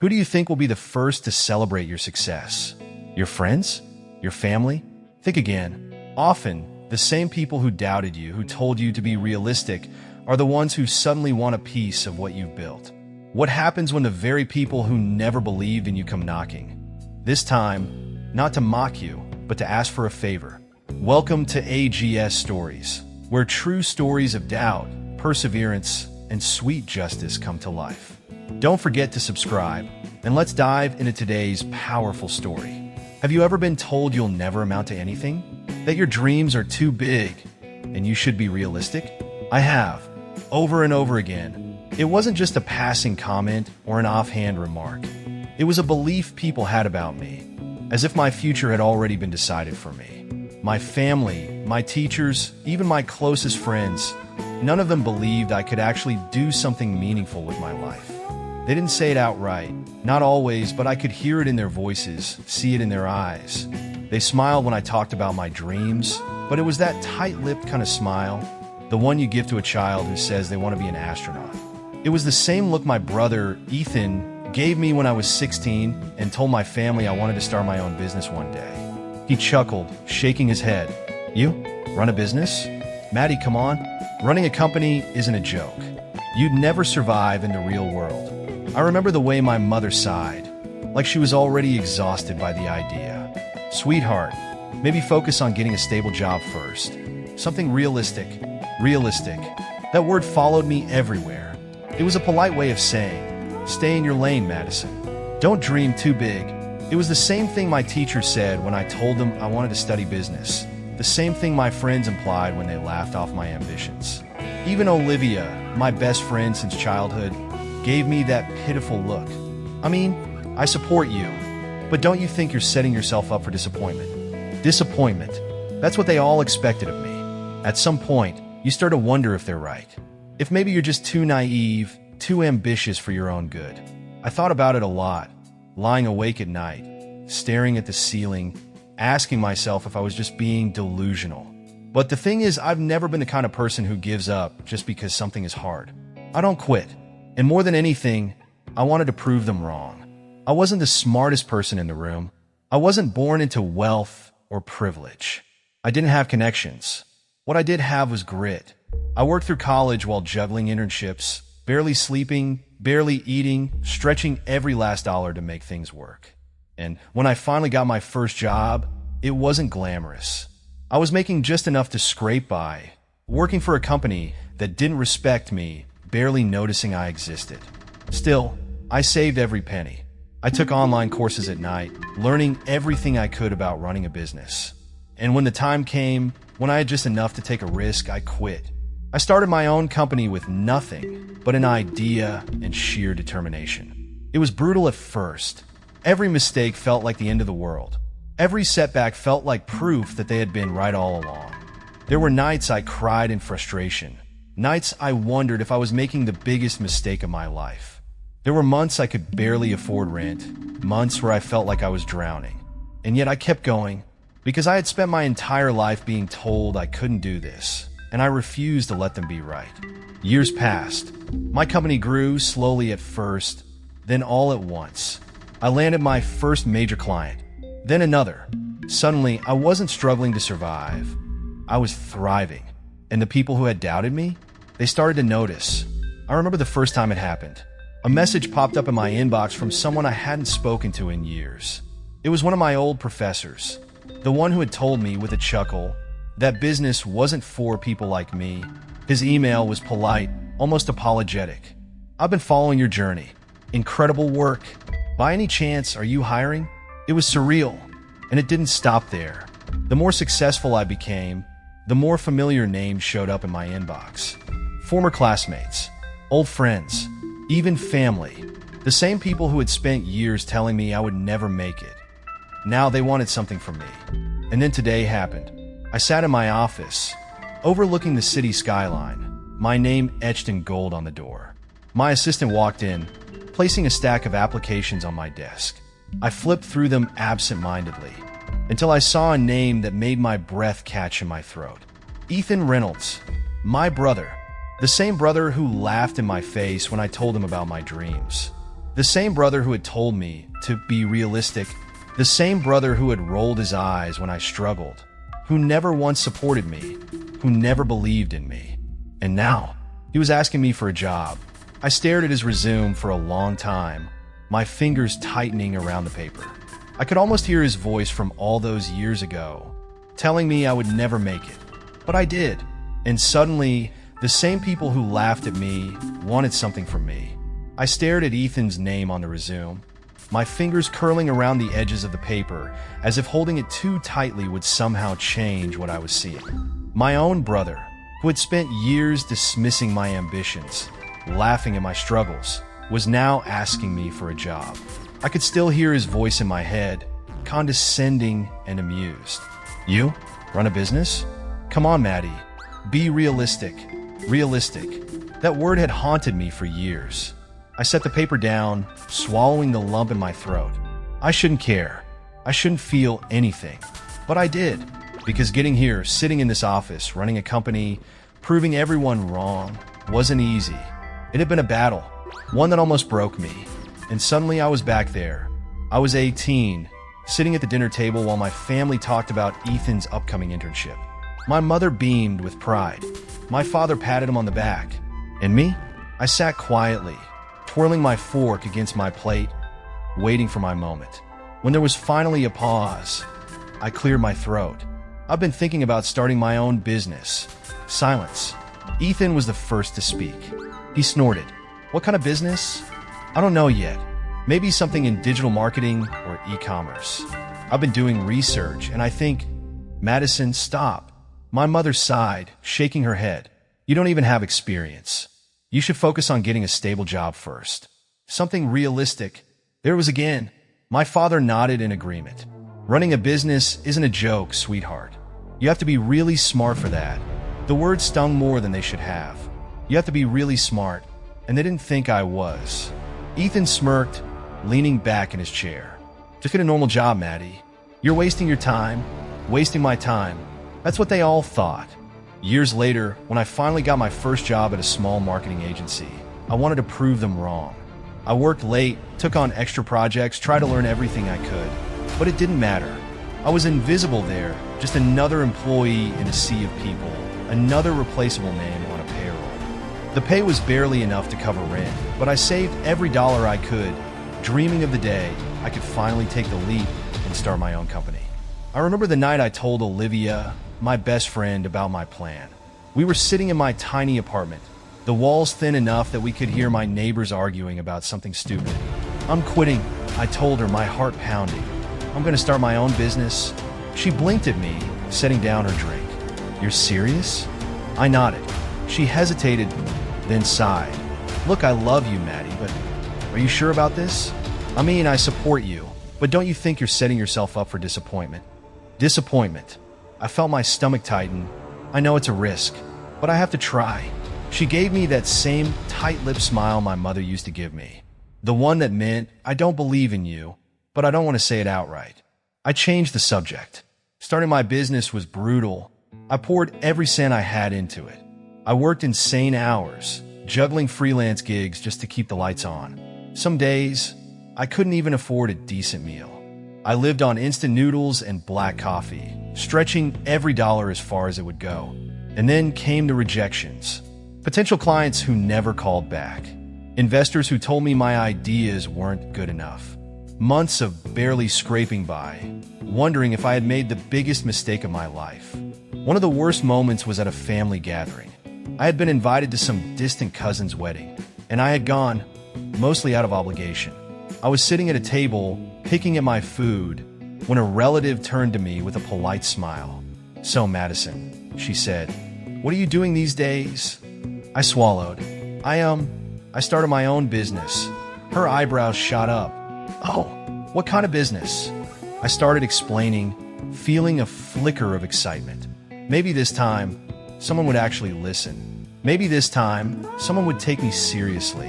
Who do you think will be the first to celebrate your success? Your friends? Your family? Think again. Often, the same people who doubted you, who told you to be realistic, are the ones who suddenly want a piece of what you've built. What happens when the very people who never believed in you come knocking? This time, not to mock you, but to ask for a favor. Welcome to AGS Stories, where true stories of doubt, perseverance, and sweet justice come to life. Don't forget to subscribe, and let's dive into today's powerful story. Have you ever been told you'll never amount to anything? That your dreams are too big, and you should be realistic? I have, over and over again. It wasn't just a passing comment or an offhand remark. It was a belief people had about me, as if my future had already been decided for me. My family, my teachers, even my closest friends, none of them believed I could actually do something meaningful with my life. They didn't say it outright, not always, but I could hear it in their voices, see it in their eyes. They smiled when I talked about my dreams, but it was that tight-lipped kind of smile, the one you give to a child who says they want to be an astronaut. It was the same look my brother, Ethan, gave me when I was 16 and told my family I wanted to start my own business one day. He chuckled, shaking his head. You? Run a business? Maddie, come on. Running a company isn't a joke. You'd never survive in the real world. I remember the way my mother sighed, like she was already exhausted by the idea. Sweetheart, maybe focus on getting a stable job first. Something realistic. Realistic. That word followed me everywhere. It was a polite way of saying, stay in your lane, Madison. Don't dream too big. It was the same thing my teacher said when I told them I wanted to study business. The same thing my friends implied when they laughed off my ambitions. Even Olivia, my best friend since childhood, gave me that pitiful look. I mean, I support you, but don't you think you're setting yourself up for disappointment? Disappointment. That's what they all expected of me. At some point, you start to wonder if they're right. If maybe you're just too naive, too ambitious for your own good. I thought about it a lot, lying awake at night, staring at the ceiling, asking myself if I was just being delusional. But the thing is, I've never been the kind of person who gives up just because something is hard. I don't quit. And more than anything, I wanted to prove them wrong. I wasn't the smartest person in the room. I wasn't born into wealth or privilege. I didn't have connections. What I did have was grit. I worked through college while juggling internships, barely sleeping, barely eating, stretching every last dollar to make things work. And when I finally got my first job, it wasn't glamorous. I was making just enough to scrape by, working for a company that didn't respect me, barely noticing I existed. Still, I saved every penny. I took online courses at night, learning everything I could about running a business. And when the time came, when I had just enough to take a risk, I quit. I started my own company with nothing but an idea and sheer determination. It was brutal at first. Every mistake felt like the end of the world. Every setback felt like proof that they had been right all along. There were nights I cried in frustration. Nights I wondered if I was making the biggest mistake of my life. There were months I could barely afford rent, months where I felt like I was drowning. And yet I kept going, because I had spent my entire life being told I couldn't do this, and I refused to let them be right. Years passed. My company grew slowly at first, then all at once. I landed my first major client, then another. Suddenly, I wasn't struggling to survive. I was thriving. And the people who had doubted me, they started to notice. I remember the first time it happened. A message popped up in my inbox from someone I hadn't spoken to in years. It was one of my old professors, the one who had told me with a chuckle that business wasn't for people like me. His email was polite, almost apologetic. I've been following your journey. Incredible work. By any chance, are you hiring? It was surreal, and it didn't stop there. The more successful I became, the more familiar names showed up in my inbox. Former classmates, old friends, even family. The same people who had spent years telling me I would never make it. Now they wanted something from me. And then today happened. I sat in my office, overlooking the city skyline, my name etched in gold on the door. My assistant walked in, placing a stack of applications on my desk. I flipped through them absent-mindedly, until I saw a name that made my breath catch in my throat. Ethan Reynolds, my brother, the same brother who laughed in my face when I told him about my dreams. The same brother who had told me to be realistic, the same brother who had rolled his eyes when I struggled, who never once supported me, who never believed in me. And now, he was asking me for a job. I stared at his resume for a long time, my fingers tightening around the paper. I could almost hear his voice from all those years ago, telling me I would never make it. But I did. And suddenly, the same people who laughed at me wanted something from me. I stared at Ethan's name on the resume, my fingers curling around the edges of the paper, as if holding it too tightly would somehow change what I was seeing. My own brother, who had spent years dismissing my ambitions, laughing at my struggles, was now asking me for a job. I could still hear his voice in my head, condescending and amused. You? Run a business? Come on, Maddie. Be realistic. Realistic. That word had haunted me for years. I set the paper down, swallowing the lump in my throat. I shouldn't care. I shouldn't feel anything. But I did, because getting here, sitting in this office, running a company, proving everyone wrong, wasn't easy. It had been a battle, one that almost broke me. And suddenly I was back there. I was 18, sitting at the dinner table while my family talked about Ethan's upcoming internship. My mother beamed with pride. My father patted him on the back. And me? I sat quietly, twirling my fork against my plate, waiting for my moment. When there was finally a pause, I cleared my throat. I've been thinking about starting my own business. Silence. Ethan was the first to speak. He snorted. What kind of business? I don't know yet. Maybe something in digital marketing or e-commerce. I've been doing research, and I think, Madison, stop. My mother sighed, shaking her head. You don't even have experience. You should focus on getting a stable job first. Something realistic. There it was again. My father nodded in agreement. Running a business isn't a joke, sweetheart. You have to be really smart for that. The words stung more than they should have. You have to be really smart, and they didn't think I was. Ethan smirked, leaning back in his chair. Just get a normal job, Maddie. You're wasting your time, wasting my time. That's what they all thought. Years later, when I finally got my first job at a small marketing agency, I wanted to prove them wrong. I worked late, took on extra projects, tried to learn everything I could, but it didn't matter. I was invisible there, just another employee in a sea of people, another replaceable name on a payroll. The pay was barely enough to cover rent, but I saved every dollar I could, dreaming of the day I could finally take the leap and start my own company. I remember the night I told Olivia, my best friend, about my plan. We were sitting in my tiny apartment, the walls thin enough that we could hear my neighbors arguing about something stupid. I'm quitting, I told her, my heart pounding. I'm going to start my own business. She blinked at me, setting down her drink. You're serious? I nodded. She hesitated, then sighed. Look, I love you, Maddie, but are you sure about this? I mean, I support you, but don't you think you're setting yourself up for disappointment? Disappointment. I felt my stomach tighten. I know it's a risk, but I have to try. She gave me that same tight-lipped smile my mother used to give me. The one that meant, I don't believe in you, but I don't want to say it outright. I changed the subject. Starting my business was brutal. I poured every cent I had into it. I worked insane hours, juggling freelance gigs just to keep the lights on. Some days, I couldn't even afford a decent meal. I lived on instant noodles and black coffee, stretching every dollar as far as it would go. And then came the rejections. Potential clients who never called back. Investors who told me my ideas weren't good enough. Months of barely scraping by, wondering if I had made the biggest mistake of my life. One of the worst moments was at a family gathering. I had been invited to some distant cousin's wedding, and I had gone, mostly out of obligation. I was sitting at a table, picking at my food, when a relative turned to me with a polite smile. So, Madison, she said, what are you doing these days? I swallowed. I started my own business. Her eyebrows shot up. Oh, what kind of business? I started explaining, feeling a flicker of excitement. Maybe this time, someone would actually listen. Maybe this time, someone would take me seriously.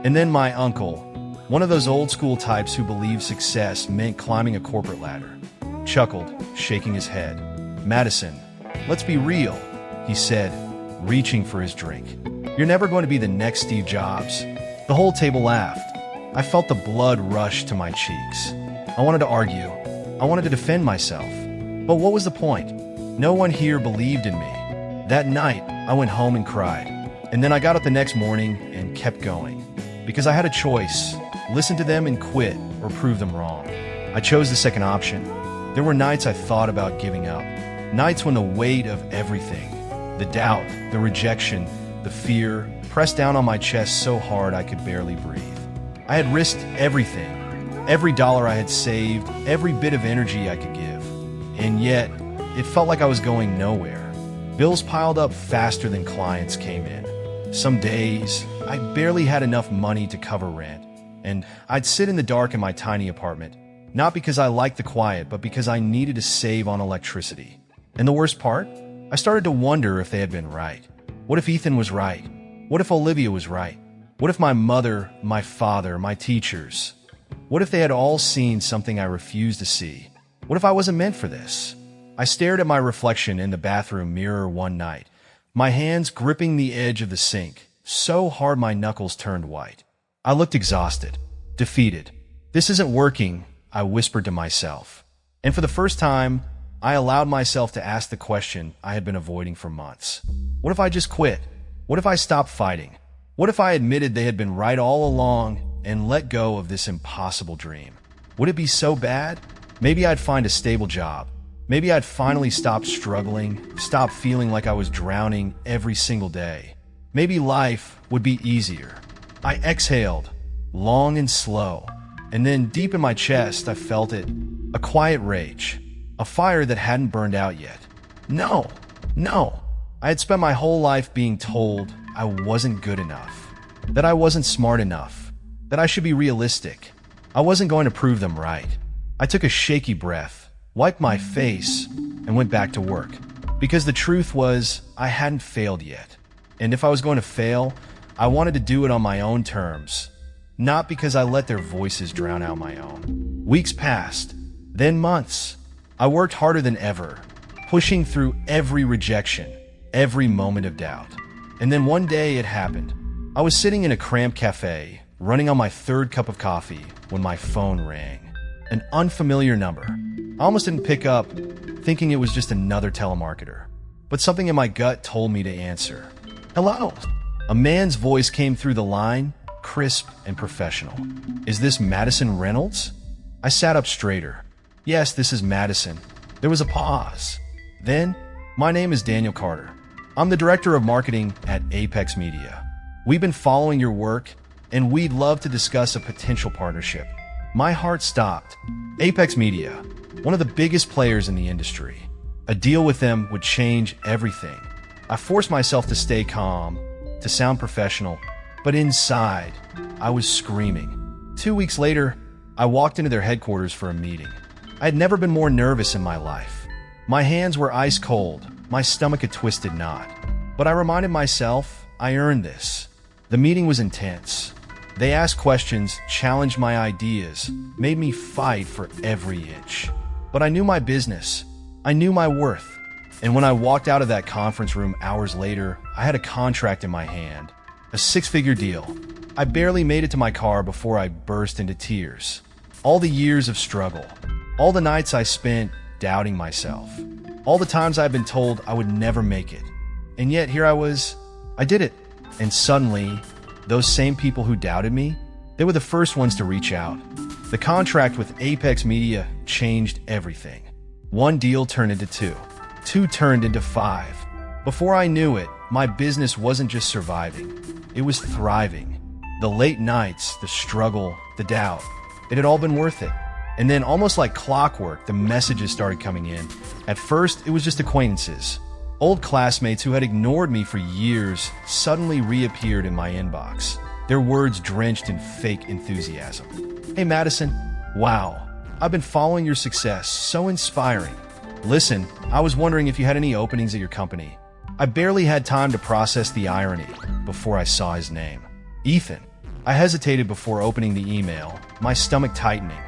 And then my uncle, one of those old school types who believed success meant climbing a corporate ladder, chuckled, shaking his head. Madison, let's be real, he said, reaching for his drink. You're never going to be the next Steve Jobs. The whole table laughed. I felt the blood rush to my cheeks. I wanted to argue. I wanted to defend myself. But what was the point? No one here believed in me. That night, I went home and cried. And then I got up the next morning and kept going. Because I had a choice: listen to them and quit, or prove them wrong. I chose the second option. There were nights I thought about giving up. Nights when the weight of everything, the doubt, the rejection, the fear, pressed down on my chest so hard I could barely breathe. I had risked everything. Every dollar I had saved, every bit of energy I could give. And yet, it felt like I was going nowhere. Bills piled up faster than clients came in. Some days, I barely had enough money to cover rent, and I'd sit in the dark in my tiny apartment, not because I liked the quiet, but because I needed to save on electricity. And the worst part? I started to wonder if they had been right. What if Ethan was right? What if Olivia was right? What if my mother, my father, my teachers? What if they had all seen something I refused to see? What if I wasn't meant for this? I stared at my reflection in the bathroom mirror one night, my hands gripping the edge of the sink, so hard my knuckles turned white. I looked exhausted, defeated. This isn't working, I whispered to myself. And for the first time, I allowed myself to ask the question I had been avoiding for months. What if I just quit? What if I stopped fighting? What if I admitted they had been right all along and let go of this impossible dream? Would it be so bad? Maybe I'd find a stable job. Maybe I'd finally stop struggling, stop feeling like I was drowning every single day. Maybe life would be easier. I exhaled, long and slow, and then deep in my chest I felt it, a quiet rage, a fire that hadn't burned out yet. No. I had spent my whole life being told I wasn't good enough, that I wasn't smart enough, that I should be realistic. I wasn't going to prove them right. I took a shaky breath, wiped my face, and went back to work. Because the truth was, I hadn't failed yet. And if I was going to fail, I wanted to do it on my own terms, not because I let their voices drown out my own. Weeks passed, then months. I worked harder than ever, pushing through every rejection, every moment of doubt. And then one day it happened. I was sitting in a cramped cafe, running on my third cup of coffee, when my phone rang. An unfamiliar number. I almost didn't pick up, thinking it was just another telemarketer. But something in my gut told me to answer. Hello? A man's voice came through the line, crisp and professional. Is this Madison Reynolds? I sat up straighter. Yes, this is Madison. There was a pause. Then, my name is Daniel Carter. I'm the director of marketing at Apex Media. We've been following your work, and we'd love to discuss a potential partnership. My heart stopped. Apex Media, one of the biggest players in the industry. A deal with them would change everything. I forced myself to stay calm, to sound professional, but inside, I was screaming. 2 weeks later, I walked into their headquarters for a meeting. I had never been more nervous in my life. My hands were ice cold, my stomach a twisted knot. But I reminded myself, I earned this. The meeting was intense. They asked questions, challenged my ideas, made me fight for every inch. But I knew my business. I knew my worth. And when I walked out of that conference room hours later, I had a contract in my hand. A 6-figure deal. I barely made it to my car before I burst into tears. All the years of struggle. All the nights I spent doubting myself. All the times I've been told I would never make it. And yet here I was. I did it. And suddenly, those same people who doubted me, they were the first ones to reach out. The contract with Apex Media changed everything. One deal turned into two. Two turned into 5. Before I knew it, my business wasn't just surviving. It was thriving. The late nights, the struggle, the doubt, it had all been worth it. And then, almost like clockwork, the messages started coming in. At first, it was just acquaintances. Old classmates who had ignored me for years suddenly reappeared in my inbox, their words drenched in fake enthusiasm. Hey Madison, wow, I've been following your success, so inspiring. Listen, I was wondering if you had any openings at your company. I barely had time to process the irony before I saw his name. Ethan. I hesitated before opening the email, my stomach tightening.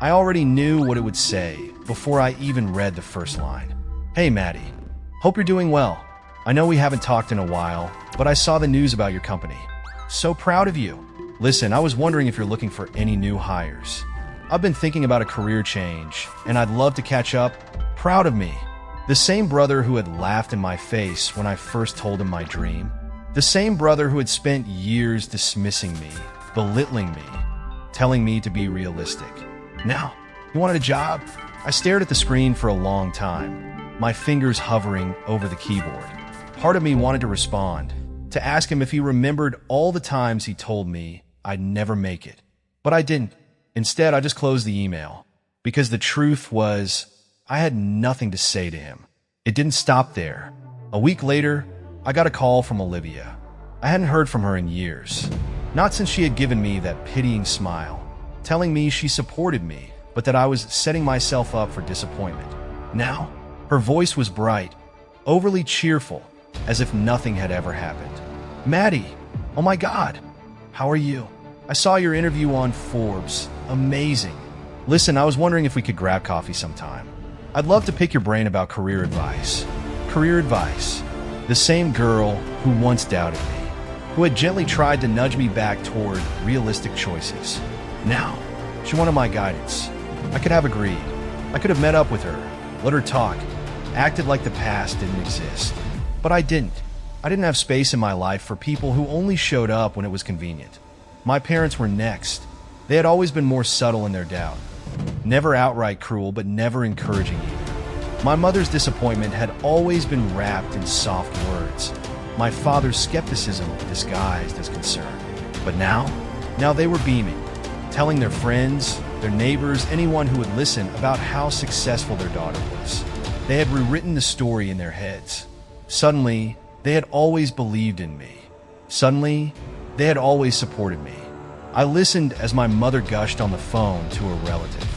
I already knew what it would say before I even read the first line. Hey Maddie, hope you're doing well. I know we haven't talked in a while, but I saw the news about your company. So proud of you. Listen, I was wondering if you're looking for any new hires. I've been thinking about a career change, and I'd love to catch up. Proud of me. The same brother who had laughed in my face when I first told him my dream. The same brother who had spent years dismissing me, belittling me, telling me to be realistic. Now, you wanted a job? I stared at the screen for a long time, my fingers hovering over the keyboard. Part of me wanted to respond, to ask him if he remembered all the times he told me I'd never make it. But I didn't. Instead, I just closed the email, because the truth was, I had nothing to say to him. It didn't stop there. A week later, I got a call from Olivia. I hadn't heard from her in years. Not since she had given me that pitying smile, telling me she supported me, but that I was setting myself up for disappointment. Now, her voice was bright, overly cheerful, as if nothing had ever happened. Maddie, oh my God, how are you? I saw your interview on Forbes. Amazing. Listen, I was wondering if we could grab coffee sometime. I'd love to pick your brain about career advice. Career advice. The same girl who once doubted me, who had gently tried to nudge me back toward realistic choices. Now, she wanted my guidance. I could have agreed. I could have met up with her, let her talk, acted like the past didn't exist. But I didn't. I didn't have space in my life for people who only showed up when it was convenient. My parents were next. They had always been more subtle in their doubt. Never outright cruel, but never encouraging either. My mother's disappointment had always been wrapped in soft words. My father's skepticism disguised as concern. But now they were beaming, telling their friends, their neighbors, anyone who would listen about how successful their daughter was. They had rewritten the story in their heads. Suddenly, they had always believed in me. Suddenly, they had always supported me. I listened as my mother gushed on the phone to a relative.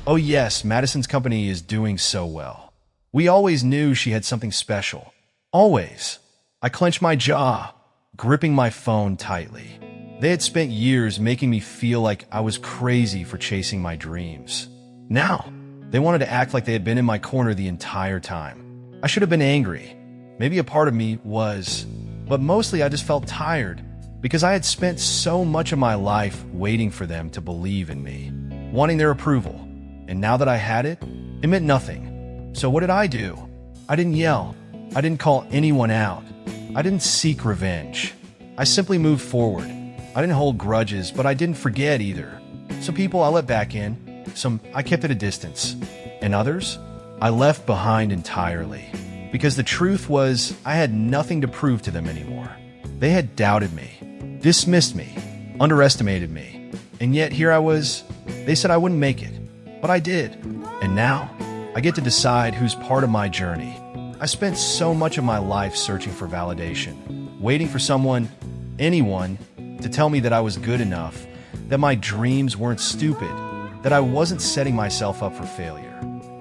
Oh yes, Madison's company is doing so well. We always knew she had something special. Always. I clenched my jaw, gripping my phone tightly. They had spent years making me feel like I was crazy for chasing my dreams. Now, they wanted to act like they had been in my corner the entire time. I should have been angry. Maybe a part of me was, but mostly I just felt tired because I had spent so much of my life waiting for them to believe in me, wanting their approval. And now that I had it, it meant nothing. So what did I do? I didn't yell. I didn't call anyone out. I didn't seek revenge. I simply moved forward. I didn't hold grudges, but I didn't forget either. Some people I let back in, some I kept at a distance, and others I left behind entirely. Because the truth was, I had nothing to prove to them anymore. They had doubted me, dismissed me, underestimated me, and yet here I was. They said I wouldn't make it, but I did. And now, I get to decide who's part of my journey. I spent so much of my life searching for validation, waiting for someone, anyone, to tell me that I was good enough, that my dreams weren't stupid, that I wasn't setting myself up for failure.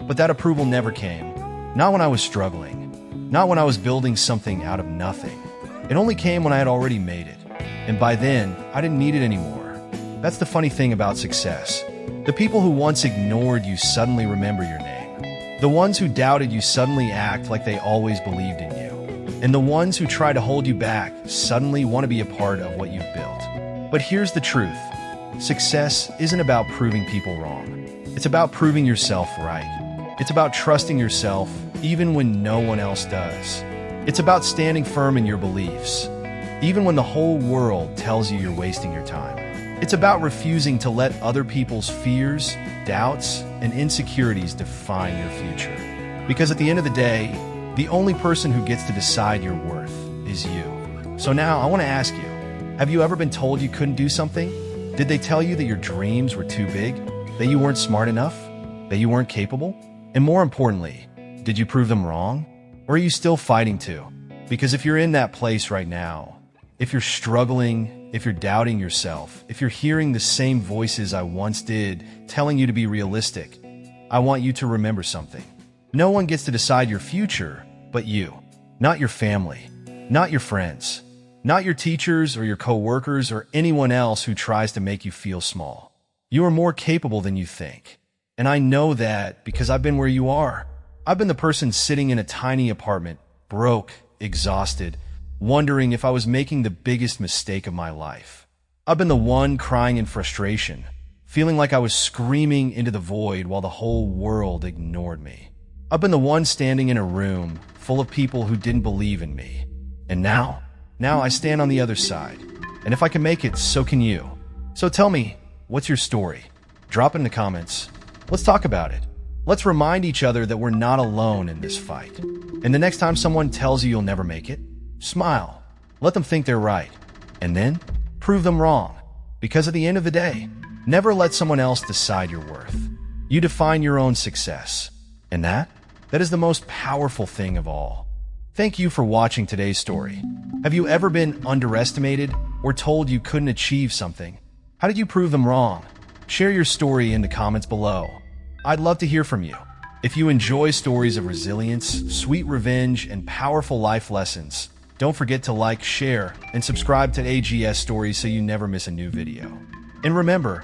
But that approval never came. Not when I was struggling, not when I was building something out of nothing. It only came when I had already made it. And by then, I didn't need it anymore. That's the funny thing about success. The people who once ignored you suddenly remember your name. The ones who doubted you suddenly act like they always believed in you. And the ones who try to hold you back suddenly want to be a part of what you've built. But here's the truth. Success isn't about proving people wrong. It's about proving yourself right. It's about trusting yourself even when no one else does. It's about standing firm in your beliefs, even when the whole world tells you you're wasting your time. It's about refusing to let other people's fears, doubts, and insecurities define your future. Because at the end of the day, the only person who gets to decide your worth is you. So now I want to ask you, have you ever been told you couldn't do something? Did they tell you that your dreams were too big? That you weren't smart enough? That you weren't capable? And more importantly, did you prove them wrong? Or are you still fighting to? Because if you're in that place right now, if you're struggling, if you're doubting yourself, if you're hearing the same voices I once did telling you to be realistic, I want you to remember something. No one gets to decide your future but you. Not your family, not your friends, not your teachers or your coworkers or anyone else who tries to make you feel small. You are more capable than you think. And I know that because I've been where you are. I've been the person sitting in a tiny apartment, broke, exhausted, wondering if I was making the biggest mistake of my life. I've been the one crying in frustration, feeling like I was screaming into the void while the whole world ignored me. I've been the one standing in a room full of people who didn't believe in me. And now I stand on the other side. And if I can make it, so can you. So tell me, what's your story? Drop it in the comments. Let's talk about it. Let's remind each other that we're not alone in this fight. And the next time someone tells you you'll never make it, smile. Let them think they're right. And then prove them wrong. Because at the end of the day, never let someone else decide your worth. You define your own success. And that is the most powerful thing of all. Thank you for watching today's story. Have you ever been underestimated or told you couldn't achieve something? How did you prove them wrong? Share your story in the comments below. I'd love to hear from you. If you enjoy stories of resilience, sweet revenge, and powerful life lessons, don't forget to like, share, and subscribe to AGS Stories so you never miss a new video. And remember,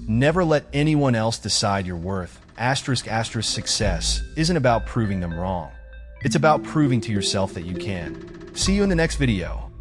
never let anyone else decide your worth. Success isn't about proving them wrong. It's about proving to yourself that you can. See you in the next video.